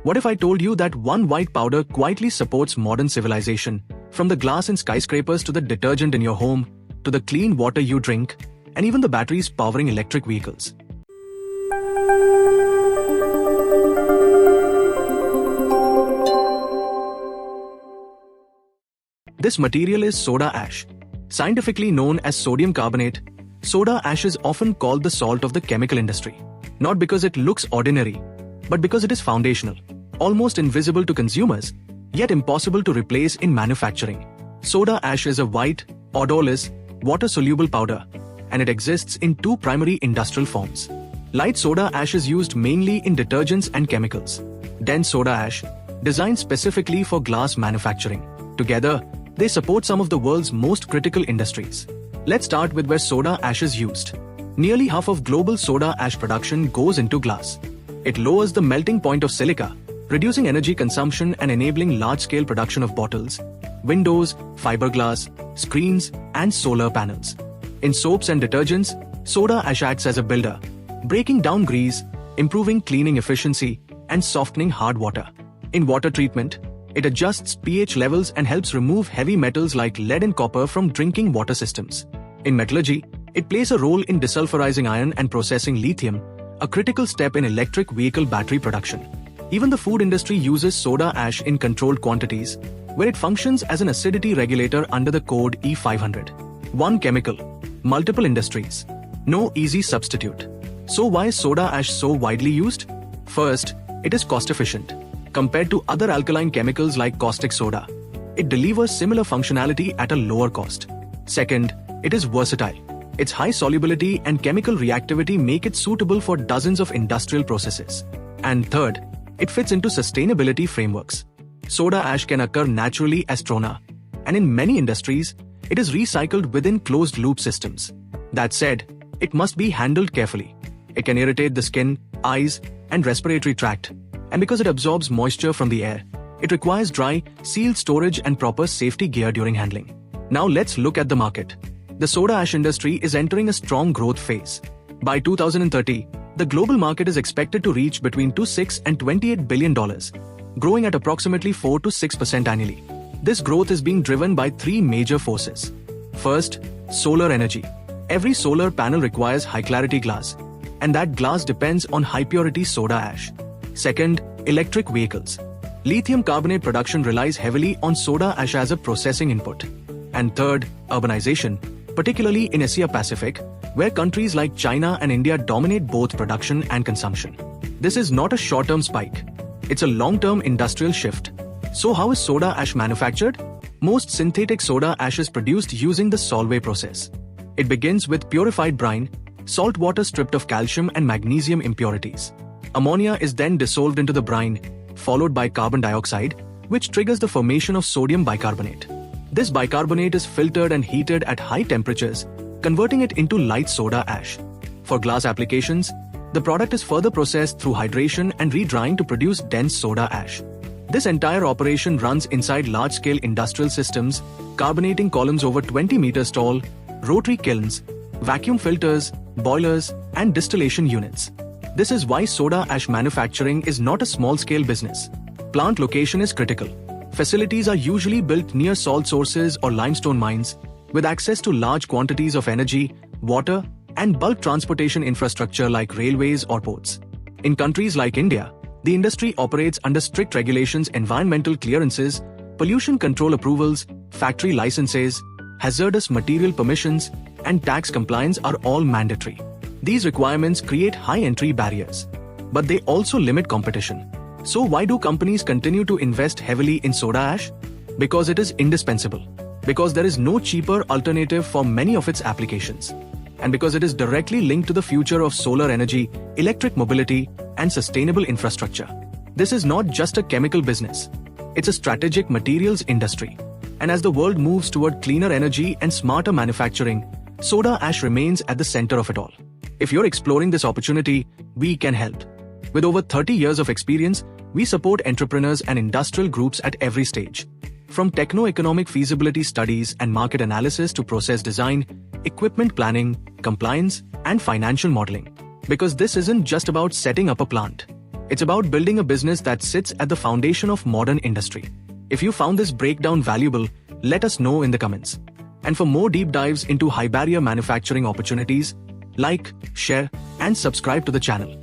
What if I told you that one white powder quietly supports modern civilization, from the glass in skyscrapers to the detergent in your home, to the clean water you drink, and even the batteries powering electric vehicles? This material is soda ash. Scientifically known as sodium carbonate, soda ash is often called the salt of the chemical industry. Not because it looks ordinary, but because it is foundational, almost invisible to consumers, yet impossible to replace in manufacturing. Soda ash is a white, odorless, water-soluble powder, and it exists in two primary industrial forms. Light soda ash is used mainly in detergents and chemicals. Dense soda ash, designed specifically for glass manufacturing. Together, they support some of the world's most critical industries. Let's start with where soda ash is used. Nearly half of global soda ash production goes into glass. It lowers the melting point of silica, reducing energy consumption and enabling large-scale production of bottles, windows, fiberglass, screens, and solar panels. In soaps and detergents, soda ash acts as a builder, breaking down grease, improving cleaning efficiency, and softening hard water. In water treatment, it adjusts pH levels and helps remove heavy metals like lead and copper from drinking water systems. In metallurgy, it plays a role in desulfurizing iron and processing lithium, a critical step in electric vehicle battery production. Even the food industry uses soda ash in controlled quantities, where it functions as an acidity regulator under the code E500. One chemical, multiple industries. No easy substitute. So why is soda ash so widely used? First, it is cost-efficient. Compared to other alkaline chemicals like caustic soda, it delivers similar functionality at a lower cost. Second, it is versatile. Its high solubility and chemical reactivity make it suitable for dozens of industrial processes. And third, it fits into sustainability frameworks. Soda ash can occur naturally as trona, and in many industries, it is recycled within closed-loop systems. That said, it must be handled carefully. It can irritate the skin, eyes, and respiratory tract. And because it absorbs moisture from the air, it requires dry, sealed storage and proper safety gear during handling. Now let's look at the market. The soda ash industry is entering a strong growth phase. By 2030, the global market is expected to reach between $26 and $28 billion, growing at approximately 4 to 6% annually. This growth is being driven by three major forces. First, solar energy. Every solar panel requires high-clarity glass, and that glass depends on high-purity soda ash. Second, electric vehicles. Lithium carbonate production relies heavily on soda ash as a processing input. And third, urbanization, particularly in Asia Pacific, where countries like China and India dominate both production and consumption. This is not a short-term spike. It's a long-term industrial shift. So how is soda ash manufactured? Most synthetic soda ash is produced using the Solvay process. It begins with purified brine, salt water stripped of calcium and magnesium impurities. Ammonia is then dissolved into the brine, followed by carbon dioxide, which triggers the formation of sodium bicarbonate. This bicarbonate is filtered and heated at high temperatures, converting it into light soda ash. For glass applications, the product is further processed through hydration and re-drying to produce dense soda ash. This entire operation runs inside large-scale industrial systems, carbonating columns over 20 meters tall, rotary kilns, vacuum filters, boilers, and distillation units. This is why soda ash manufacturing is not a small-scale business. Plant location is critical. Facilities are usually built near salt sources or limestone mines, with access to large quantities of energy, water, and bulk transportation infrastructure like railways or ports. In countries like India, the industry operates under strict regulations, environmental clearances, pollution control approvals, factory licenses, hazardous material permissions, and tax compliance are all mandatory. These requirements create high entry barriers, but they also limit competition. So why do companies continue to invest heavily in soda ash? Because it is indispensable. Because there is no cheaper alternative for many of its applications. And because it is directly linked to the future of solar energy, electric mobility, and sustainable infrastructure. This is not just a chemical business. It's a strategic materials industry. And as the world moves toward cleaner energy and smarter manufacturing, soda ash remains at the center of it all. If you're exploring this opportunity, we can help. With over 30 years of experience, we support entrepreneurs and industrial groups at every stage. From techno-economic feasibility studies and market analysis to process design, equipment planning, compliance, and financial modeling. Because this isn't just about setting up a plant. It's about building a business that sits at the foundation of modern industry. If you found this breakdown valuable, let us know in the comments. And for more deep dives into high barrier manufacturing opportunities, like, share, and subscribe to the channel.